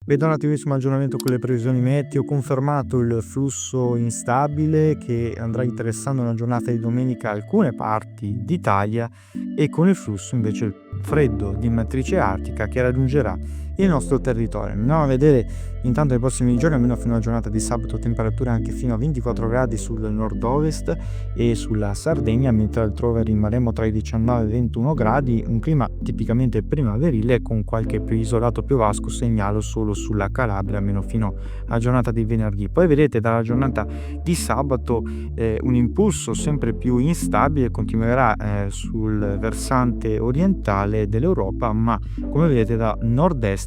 Vedo un attivissimo aggiornamento con le previsioni meteo, confermato il flusso instabile che andrà interessando nella giornata di domenica alcune parti d'Italia e con il flusso invece freddo di matrice artica che raggiungerà il nostro territorio. Andiamo a vedere intanto nei prossimi giorni, almeno fino alla giornata di sabato, temperature anche fino a 24 gradi sul nord-ovest e sulla Sardegna, mentre altrove rimarremo tra i 19 e i 21 gradi, un clima tipicamente primaverile con qualche più isolato piovasco segnalo solo sulla Calabria, almeno fino alla giornata di venerdì. Poi vedete dalla giornata di sabato un impulso sempre più instabile continuerà sul versante orientale dell'Europa, ma come vedete da nord-est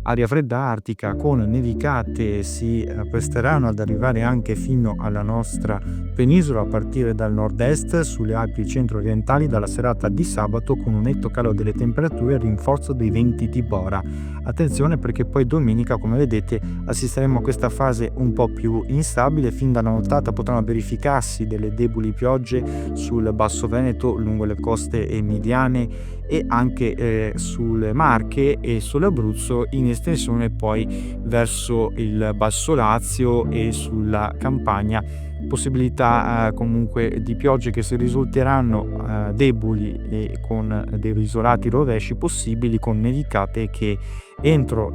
aria fredda artica con nevicate si presteranno ad arrivare anche fino alla nostra penisola a partire dal nord-est sulle Alpi centro-orientali dalla serata di sabato, con un netto calo delle temperature e rinforzo dei venti di Bora. Attenzione perché poi domenica, come vedete, assisteremo a questa fase un po' più instabile. Fin dalla nottata potranno verificarsi delle deboli piogge sul Basso Veneto, lungo le coste emiliane e anche sulle Marche e sull'Abruzzo, in estensione poi verso il Basso Lazio e sulla Campania. Possibilità comunque di piogge che si risulteranno deboli e con dei isolati rovesci possibili, con nevicate che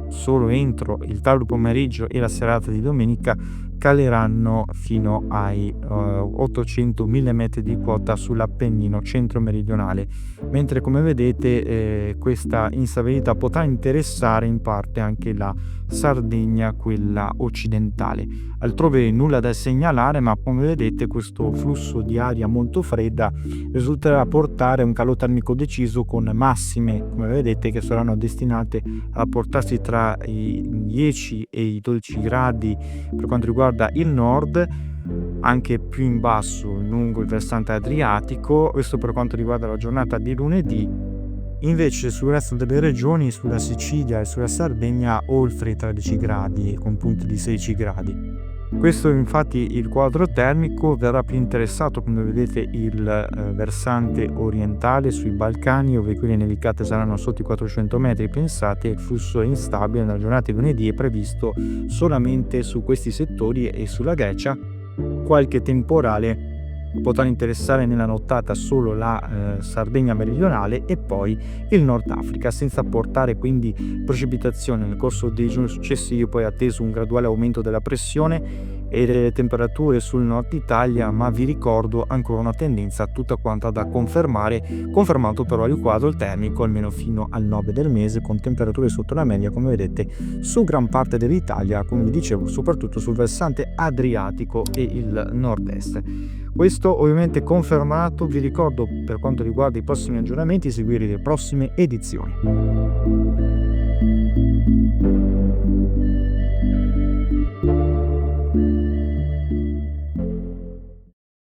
solo entro il tardo pomeriggio e la serata di domenica caleranno fino ai 800.000 metri di quota sull'Appennino centro-meridionale, mentre come vedete questa instabilità potrà interessare in parte anche la Sardegna, quella occidentale. Altrove nulla da segnalare, ma come vedete questo flusso di aria molto fredda risulterà portare un calo termico deciso, con massime come vedete che saranno destinate a portarsi tra i 10 e i 12 gradi per quanto riguarda il nord, anche più in basso lungo il versante adriatico. Questo per quanto riguarda la giornata di lunedì. Invece sul resto delle regioni, sulla Sicilia e sulla Sardegna, oltre i 13 gradi con punte di 16 gradi. Questo infatti il quadro termico verrà più interessato, come vedete, il versante orientale sui Balcani, ove qui le nevicate saranno sotto i 400 metri. Pensate, il flusso instabile nella giornata di lunedì è previsto solamente su questi settori e sulla Grecia. Qualche temporale potrà interessare nella nottata solo la Sardegna meridionale e poi il Nord Africa, senza portare quindi precipitazioni. Nel corso dei giorni successivi poi è atteso un graduale aumento della pressione e delle temperature sul nord Italia, ma vi ricordo ancora una tendenza tutta quanta da confermare, confermato però il quadro termico almeno fino al 9 del mese, con temperature sotto la media come vedete su gran parte dell'Italia, come vi dicevo, soprattutto sul versante adriatico e il nord-est. Questo ovviamente confermato. Vi ricordo, per quanto riguarda i prossimi aggiornamenti, seguire le prossime edizioni.